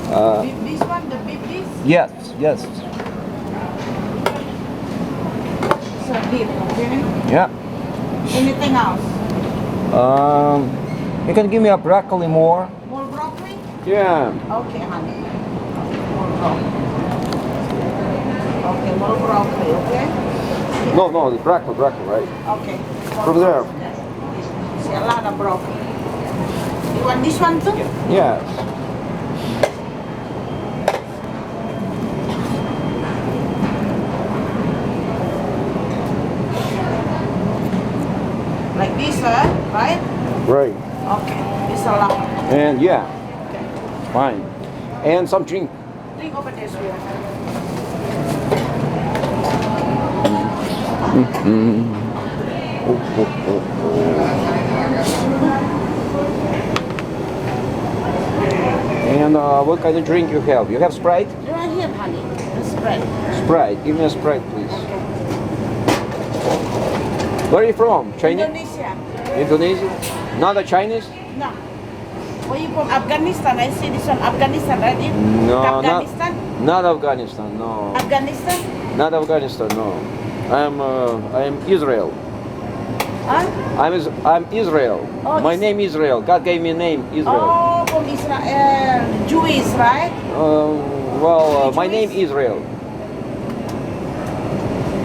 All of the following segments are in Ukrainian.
This one, the beef dish? Yes, yes. So beef, okay? Yeah. Anything else? You can give me a broccoli more. More broccoli? Yeah. Okay, honey. More broccoli. Okay, more broccoli, okay? No, the broccoli, right? Okay. From there. See, a lot of broccoli. You want this one too? Yes. Like this, right? Right. Okay, this a lot. And yeah, Okay. fine. And some drink. Drink over this way. And what kind of drink you have? You have Sprite? Right here, honey. The spread. Sprite. Give me a Sprite, please. Where are you from? China? Indonesia. Indonesia? Not a Chinese? No. Where you from? Afghanistan. I see this one. Afghanistan, right? No, Afghanistan? not Afghanistan. No, Afghanistan? not Afghanistan. No, I'm Israel. Huh? I'm Israel. Oh, My name Israel. God gave me a name Israel. Oh, from Israel. Jewish, right? My name Israel.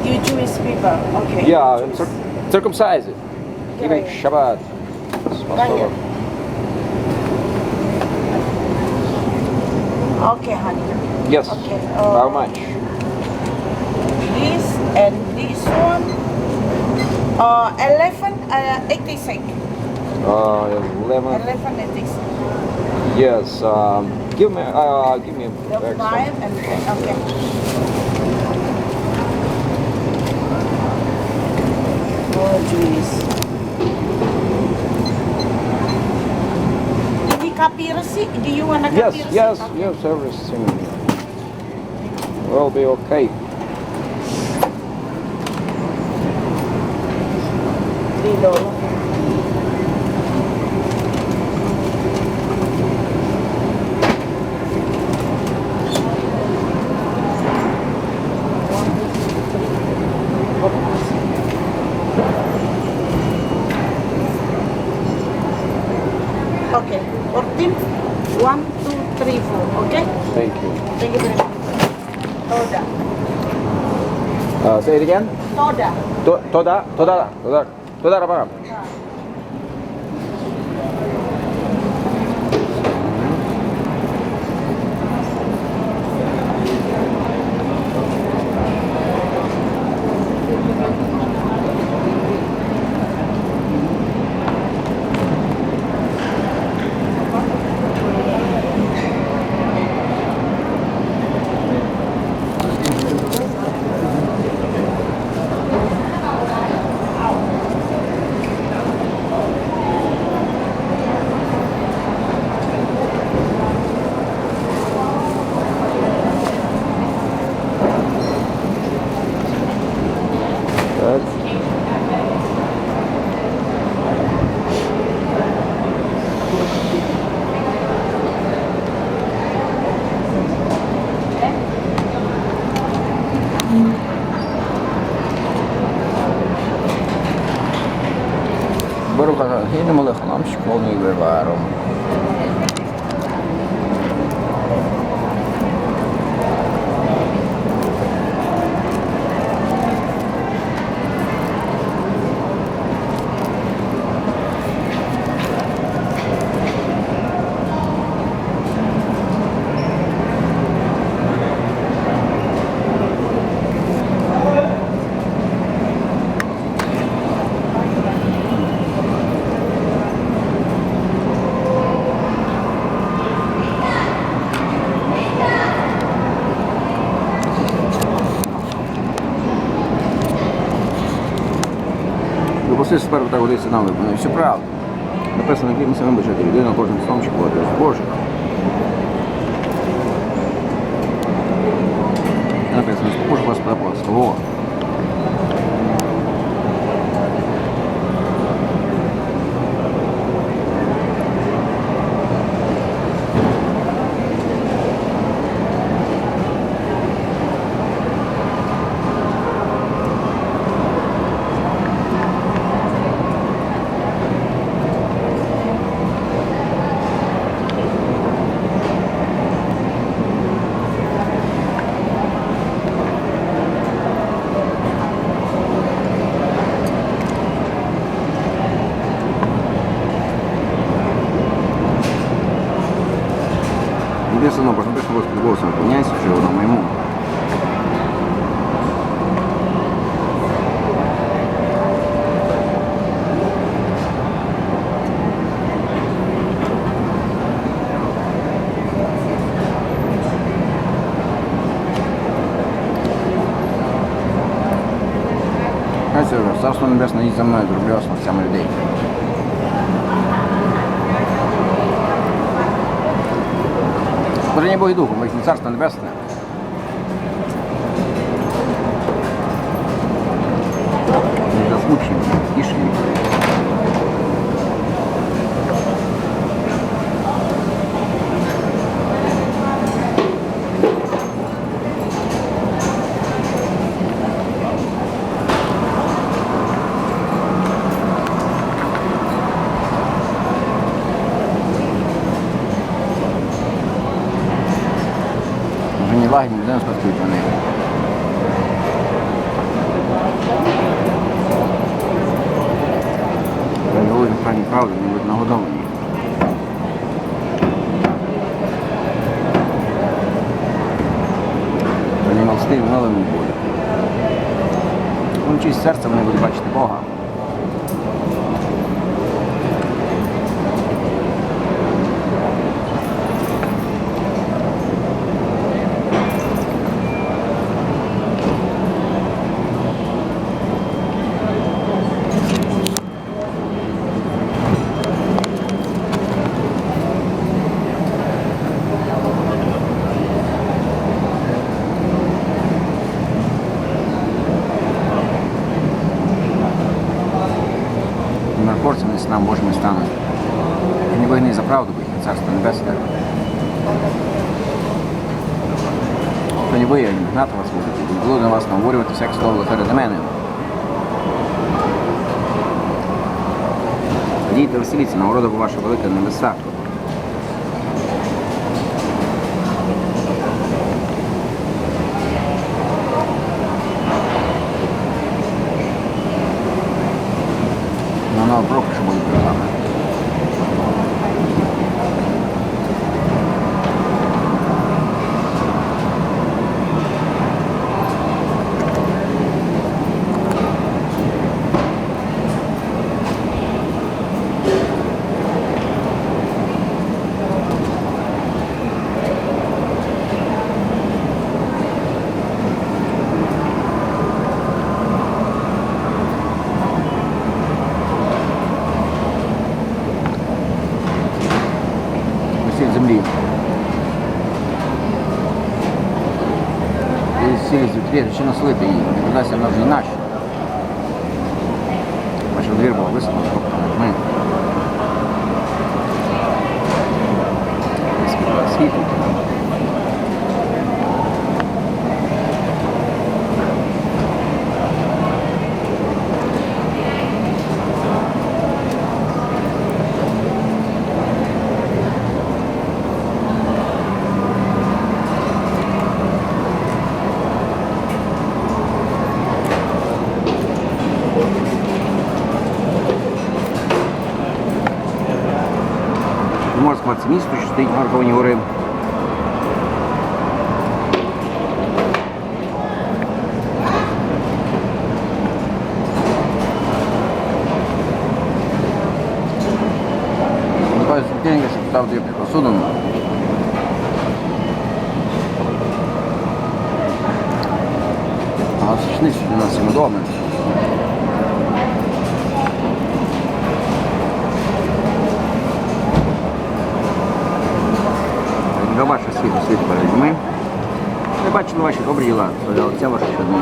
You Jewish people. Okay. Yeah, I'm Jewish. circumcised. Even Right. Shabbat. Right here. Okay, honey. Yes. Okay. How much? This and this one. 11.86. 11. 11.86. Yes. Give me The back 5 and okay. Oh, Jewish. Any copy receipt? Do you want a some. copy Yes, receipt? yes, yes. Everything will be okay. $3. Okay, 14, 1, 2, 3, 4. Okay? Thank you. Thank you very much. Toda. Say it again. Toda. Toda raba. Baruch Eloheinu melech haolam shekol nigler v'arom. После спершу так водиться нам вибрано. Все правда. Написано, яким самим бачити людина, кожен стомчик води. Боже. Написано, спокушу вас пропаска. Во. Тобі все одно, просто пишу, Господи, голосом поняйся, що воно моєму. Хай це вже, Царство Небесне, йдіть за мною, зроблю вас вовцями людей. Творення Бога і Духу, бо їх не Царство Небесне. Не засмучені, тішені. Вже лагідні, людину спрацюють вони. Вони говорять правильні правди, вони будуть нагодовані. Вони молстиві, милими будуть. Вони чисть серця, вони будуть бачити Бога. Миротворцями синам Божими стануть. І не вигни за правду, бо їх на Царство Небесне. То не ви, а не гнати вас будуть, і не було на вас наговорювати всяке слово перед мене. Дійте, веселіться, нагорода бо ваша велика на небесах. Вона пророка, що буде перед вами. Землі. І сілі звідки, чи наслити її, не продасться вона вже іначе. Ваша двір була висновка, ми. Світло. Можна сказати, місто, що стоїть на верховні гори. Напевно, світильника, що ставити під посудом. А сушниці для нас всім удобно. Для ваших світ перед людьми. Ви бачили ваші добрі діла, для Отця вашого щодня.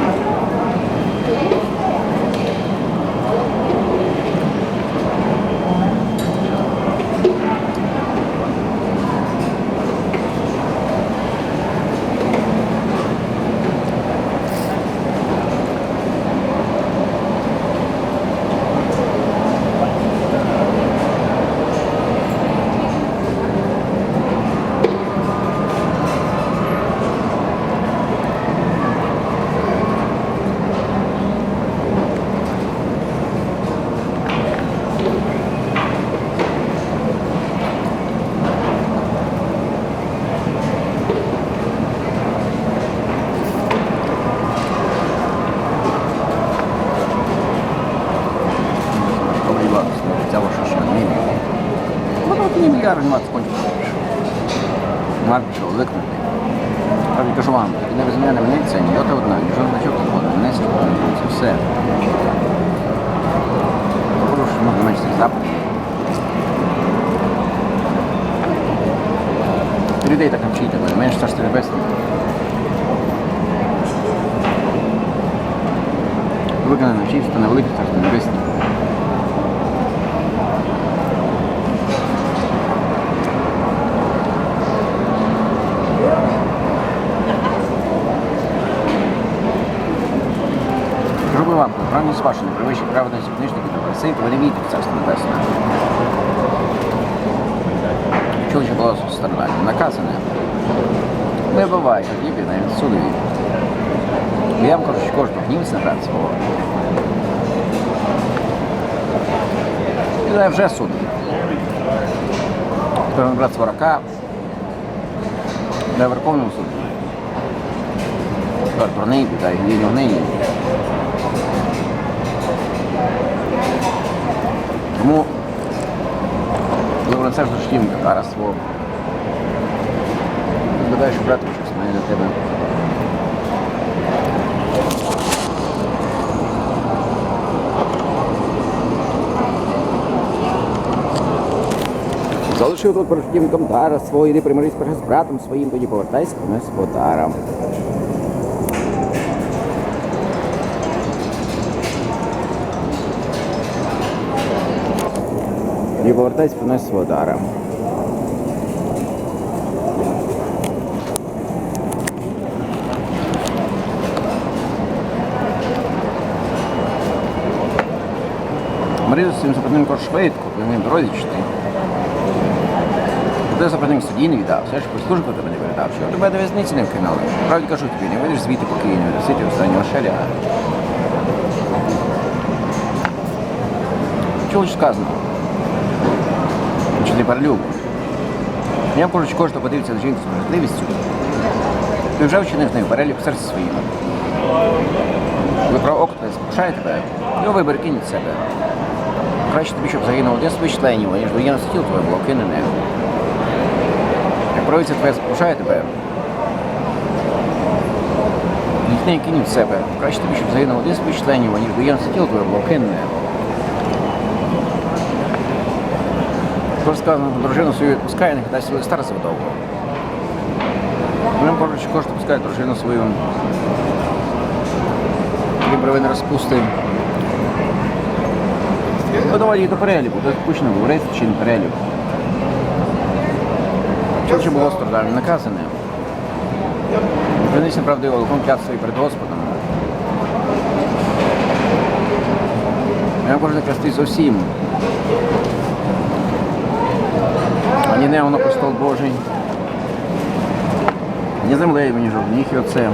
Я розумію, кончив. Марк пішов, викнути. Правда, кажу вам, і не розуміє мене це, ні дота одна, ні жодного значок не буде, мене це все. Прошу, можна менше запит. Людей так навчити тебе, менш Царство Небесне. Виконано навчився, то на велике Царство Небесне. Роби вам, правильність ваша не привищить праведності книжники та фарисеї, то ви не війдете в Царство Небесне. Чоловіче голос страдання, наказане. Не буває, хлібі навіть судові. Бо я вам кажу, що кожного гнівиться на брат свого. І вже судить. Тепер брат сворока, дай Верховному суду. Тепер дурний, дай гнівні гнині. Тому, коли на це ж доштім кара свого, згадаєш, що брати щось має для тебе. Залишив тут перед дімком дара свого, іди примирись перше з братом своїм, тоді повертайся, понес по дарам. І повертайся, понес свого дара. Миритися з своїм супротивником швидко, коли він дорозі чти. Коли супротивник судді не віддав, все ж по службу тебе не передав, що тебе до в'язниці не вкинули. Правді кажу тобі, не вийдеш звідти, поки не відсити останнього шеляга. Чого ж сказано? Чи не перелюб? Я вам кажу, що кожен подивиться на жінку з справедливістю, ти вже вчинив з нею перелюб в серці своїм. Коли право око тебе спокушає тебе, його вибір кинь від себе. Краще тобі, щоб загинув один з своїх членів, ніж воєнне тіло твоє було кинене. Як правиця твоя спокушає тебе, їхнє кинь від себе. Краще тобі, щоб загинув один з своїх членів, ніж воєнне тіло твоє було кинене. Тож сказано, дружину свою відпускає, не дасть свою старості довго. Ми кажуть, що кожен відпускає дружину свою. Крім провини розпусти. Подавай її до переліку, то відпущено був рейс чи не перелік. Чоловіче було страждання наказане. Принись неправдиво, луком клятв свої перед Господом. Я можу закрестись за всім. Ані небо на престол Божий, ні землею, ні жовтніх і отцем.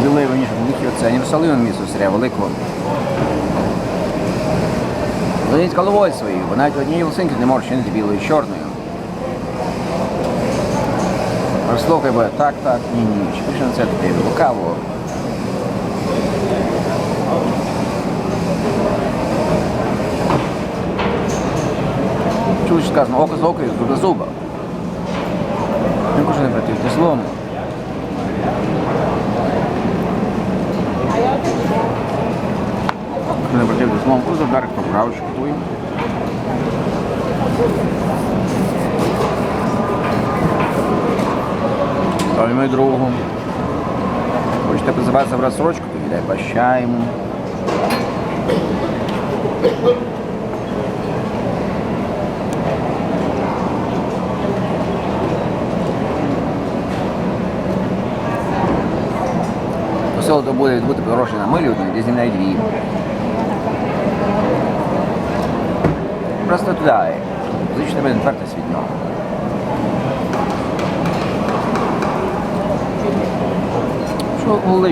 Землею, ні жовтніх і отцем. Єрусалимом місто сиря великого. Зверніть головою своєю, бо навіть однієї волосинки не може чинити білою і чорною. Розслухай, бо так, ні, чи пише на це таке лукаво. Чули, що сказано, око за око і зуб до зуба. Не кожен не противити злому. Не противити злому, просто вдарить по правочку твою. Ой, мой другу. Хочете призивати забрати сорочку, то віддай прощаємо. Посилу то буде відбути гроші на милі одну, де з ним навіть дві. Просто туди. Звичайно, буде відвертість від нього.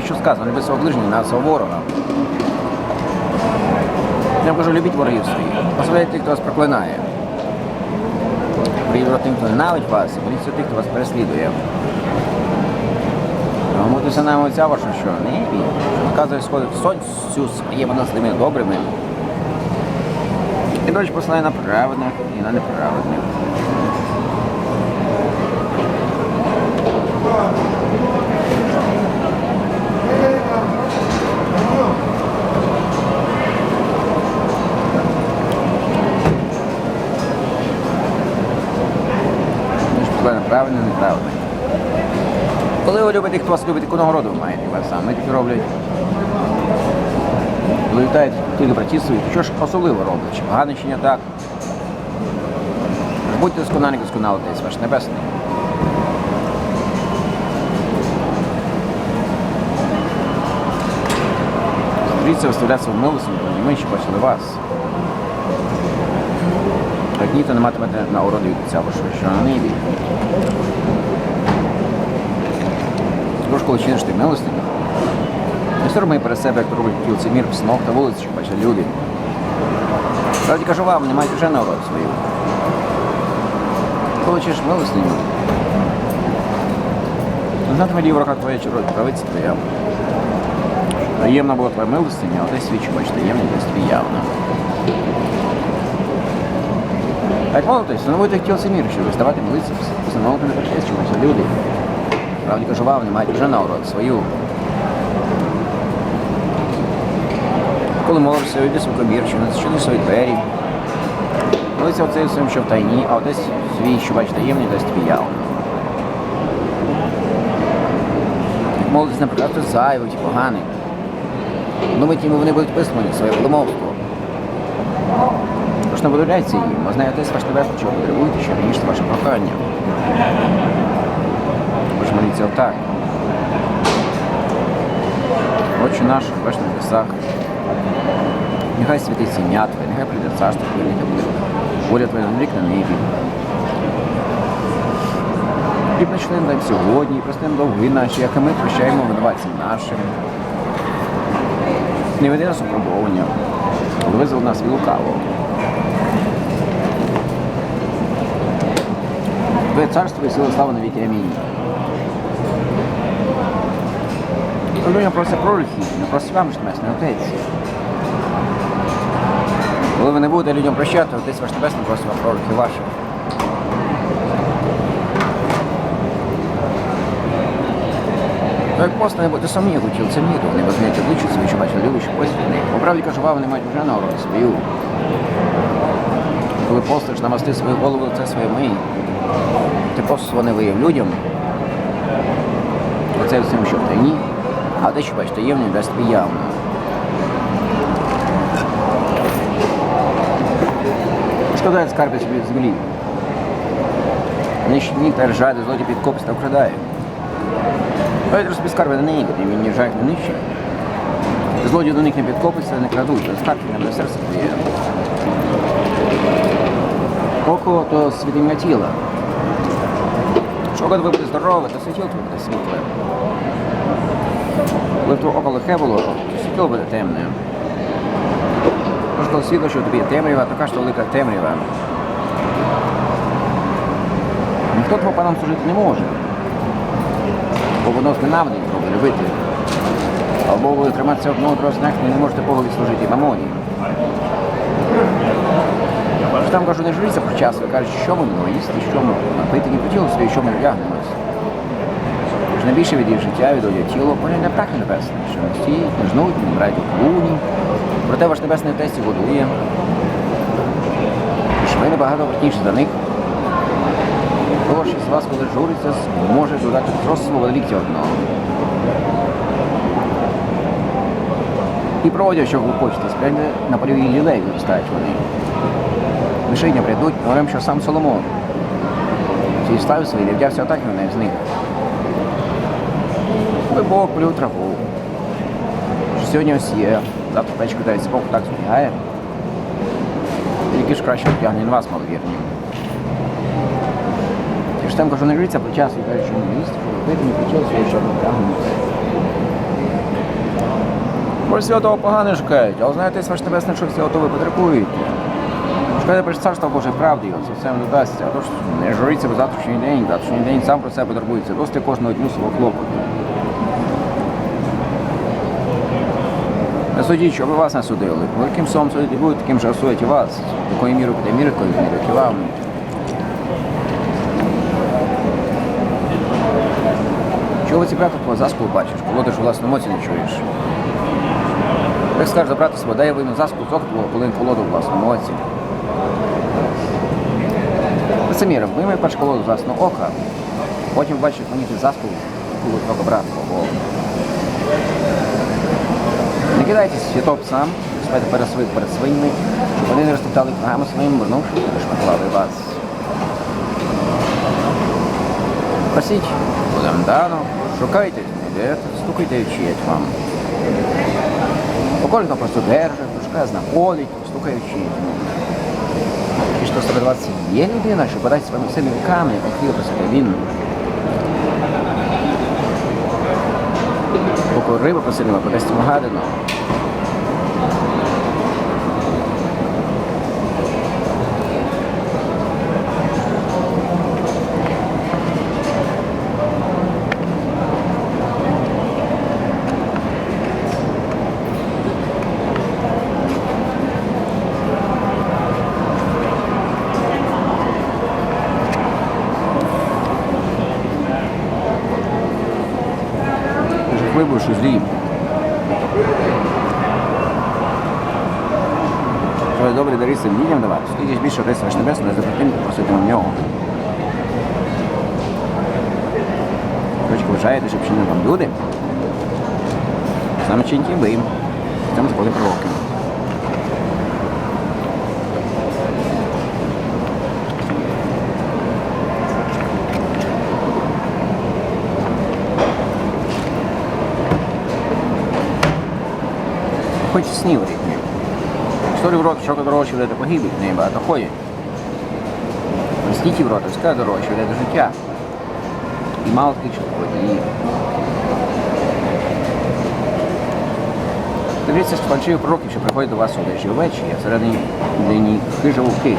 Що сказано, люби свого ближнього, на свого ворога. Я вам кажу, любіть ворогів своїх, послухайте тих, хто вас проклинає. Прийде тим, хто ненавидить вас, і поліція тих, хто вас переслідує. Гомутися нам оця ваша, що не він, що наказує сходити в сонцю своїми наслими добрими. І дощ посилає на праведних і на неправедних. Дощ посилає на праведних і неправедних. Коли ви любите, хто вас любить, яку нагороду ви маєте вас сам. Ми такі роблять. Коли вітають тільки браті свої, то що ж особливо роблять? Чи погано, чи не так? Будьте досконалі, досконали десь, ваш небесний. Стріться, виставляться в милості, і ми ще бачили вас. Так ніхто не матимете нагороди від Отця вашого, що на небі. Тож, коли чиниш ти милості, не сорми перед себе, як то робить лицемір в снох та вулиці, що бачать люди. Правді кажу вам, не мають вже нагороду свою. Коли чиниш милості, не знатиме ліва рука твоя, чи правиця твоя. Таємна була твоя милостиня, а десь свідчу, бач, таємна, десь тобі явна. Так молитесь, встановуйте як лицемір, щоб виставати молитися, встановити на першесть, що бачать люди. Правді кажу вам, не мають вже нагороду свою. Коли молишся, йди свокомірче, не зачини свої двері. Молиться оцей своїм, що в тайні, а отець свій, що бачить таємний, дасть тобі явно. Молитесь, наприклад, хтось зайвий, поганий. Думайте, вони будуть висловлені своє веломовство. Тож не подивляйся їм, а знає отець ваш небесний, чого потребуєте, що вирішити ваше прохання. Тож моліться отак. Отче наш, ваш на небесах, нехай святиться ім'я Твоє, нехай прийде царство Твоє, нехай буде воля Твоя на рік на небі. Хліб наш дай сьогодні, і прости нам довги наші, як і ми прощаємо винуватцям нашим. Не веди нас у пробування, але визволи нас від лукавого. Твоє царство і сила слава навіки. Амінь. Людям просять пророхи, не просить вам, Небесний Отець. Коли ви не будете людям прощати, Отець ваш Небесний просить вам пророхи ваші. То як просто не будете самі, як учив це міру, не возьмете обличчя свої, що бачили люди, що постійно. По правді кажу вам, не мають вже нагороду свою. Коли постиш намасти свою голову, це своє мий. Ти просто не вияв людям. Оце всім, що в тайні. А те, що бачите, таємне, дасть тобі явно. Шкода скарби собі в землі. Нищить ні та ржає, де злоті підкопись та вкрадає. Поэтому собі скарби не ніколи, він не ржають, не нищить. Злодії до них не підкопиться, не крадуть, а скарби на серце твоє. Око то світіння тіла. Що коли ви будете здорові, то світіло твоє буде світле. Коли в твого око лихе було, то світло буде темне. Тож коли світло, що тобі є темрява, така ж велика темрява. Ніхто твого паном служити не може. Бо воно ненавидить Бога, любити. Або ви триматися одного другого знаку, не можете Богові служити мамоні. Там, кажу, не журіться про час, ви кажуть, що ми будемо їсти, що ми напити, не по тілу собі, що ми вдягнемось. Тож найбільше від їх життя, від одягу тіло, поняття птахи небесні, що не стіють, не жнуть, не брають у клуні. Проте ваш небесний Отець їх годує. Тож ви набагато вартніші за них. Того, що з вас, коли журиться, може додати зросту великті одного. І проводять, що ви хочете, справді на полі лілей виростають вони. Вишиня прийдуть, говоримо, що сам Соломон. Ці слави свої не вдягся отак на них з них. Ви Бог полюв траву. Що сьогодні ось є, завтра печку дається, Бог так збігає. Тільки ж краще вдягне на вас, маловірні. І ж там, кажу, не житься про час, і кажуть, що не їсти, що робити, не почав своє, що не вдягнути. Може, святого погане шукають, але знаєте, ваш небесний, що святого ви потребуєте. Шукайте перш царства Божої правди, і це все вам додасться. Отож, не журіться про завтрашній день сам про себе турбується. Досить кожного дню свого клопоту. Не судіть, щоб вас не судили. Великим сом судити будуть, таким же осудять і вас. Такою мірою буде міркою, мірять і вам. Чого ці брата твого заску бачиш, колодиш у власному оці не чуєш? Так скажеш до брата свого, дай я вийму заску з ока твого, коли він колоду у власному оці. Лицеміром, вийми перш колоду з власного ока, потім бачиш, як мені ти заску твого брата твого. Не кидайтесь світопцям, спайте перед свиньми, щоб вони не розтоптали ногами своїм, вернувши, шматували вас. Просіть, буде вам дано, шукайте, знайдете, стукайте і вчить вам. Кожного просто держить, шукає, знаходить, стукає вчить. І що серед вас є людина, що подасть своїми сильними руками, як хліб про себе він. Поки риба посилила, подасть йому гадину. Ви будеш злі. Що добре дари своїм людям давати, скільки більше Отець ваш Небесний, не запретим просити у нього. Хоч вважаєте, що вчинили вам люди, саме чиньте ви, в цьому законі пророки. Хоч снів рідні. Історію в рот, що дорожче веде до погибель, не багато ходять. Скільки в рот, ска дорожче веде до життя. І мало таких, що ходять. Дивіться з фальшивих пророків, що приходять до вас одежі овечі, а всередині дені хижі вовки.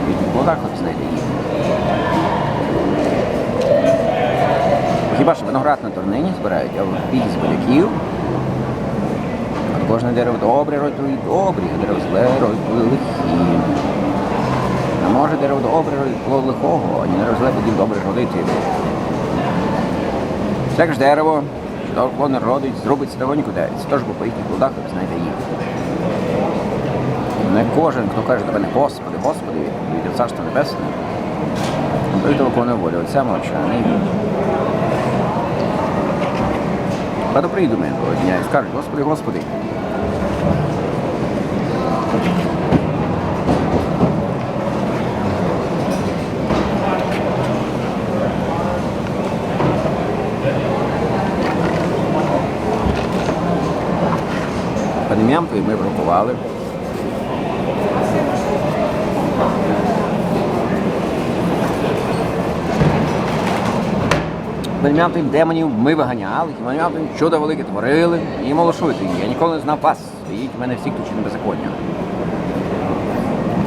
Від плодах от знайде їх. Хіба що виноград на торнині збирають, а в пігі з боляків. Кожне дерево добре родить добрі, а дерево зле родить лихі. Не може дерево добре родить лихого, ані дерево зле буде добре родити. Всяке ж дерево, що добре не родить, зробиться того нікуди. Тож бо по їхніх плодах знайде їх. Не кожен, хто каже до мене, Господи, Господи, від Царства Небесне, той, хто виконує волю Отця мого, що не йде. Та прийду мене того дня і скажуть, Господи, Господи. Під ім'ям Твоїм ми пророкували. Під ім'ям Твоїм демонів ми виганяли, під ім'ям Твоїм чудо велике творили, і молошуйте її. Я ніколи не знав вас, стоїть в мене всі, хто чинить беззаконня.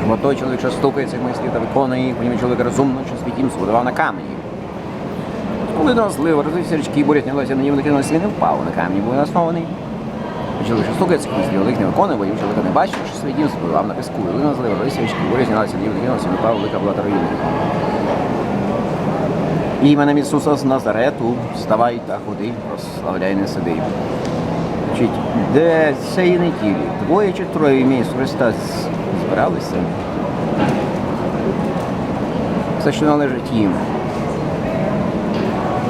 Бо той чоловік, що стукає цих моїх слів та виконує їх, понімає чоловік розумно, що світ їм збудував на камені. Коли розлив, розлився річки, буря знялася на ній, накинулася, він не впав на камені, був наснований. Чоловік, що стукає цих моїх слів, велик не виконує, бо їм чоловіка не бачив, що світ їм збудував на піску. Коли розлив, розлився річки, буря знялася на ній, накинулася, він впав, велика була та руїна. Іменем Ісуса з Назарету, вставай та ходи, прославляй не сиди. Де цієї неділі двоє чи троє в ім'я Ісуса Христа збиралися? Все, що належить їм.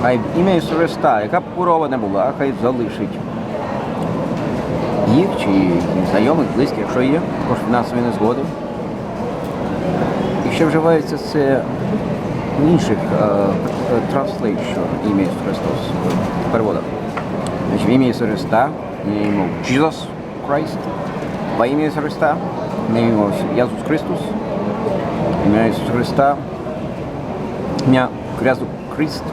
Хай ім'я Ісуса Христа, яка б хвороба не була, хай залишить їх чи їх знайомих, близьких, якщо є, також фінансові незгоди. І ще вживається це в інших translation ім'я Ісуса Христос в переводах. Значить, в ім'я Ісуса Христа, ім'я Jesus Christ, во ім'я Ісуса Христа, ім'я Ісус Христос, ім'я Ісуса Христа, ім'я Крязу Христ,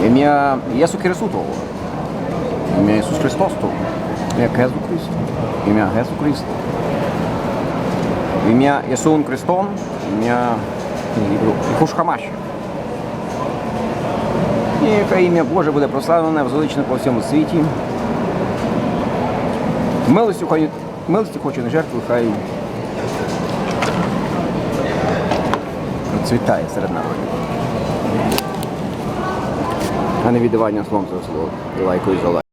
ім'я Єсу Христового, ім'я Ісус Христос, ім'я Гезу Христ, ім'я Гезу Христ, В ім'я Ісун Христом, в ім'я Хушхамаші. І хай ім'я Боже буде прославлене, возвеличене по всьому світі. Милості хочу не жертву, хай процвітає серед народів. А не віддавання словом за слово і лайкою за лайк.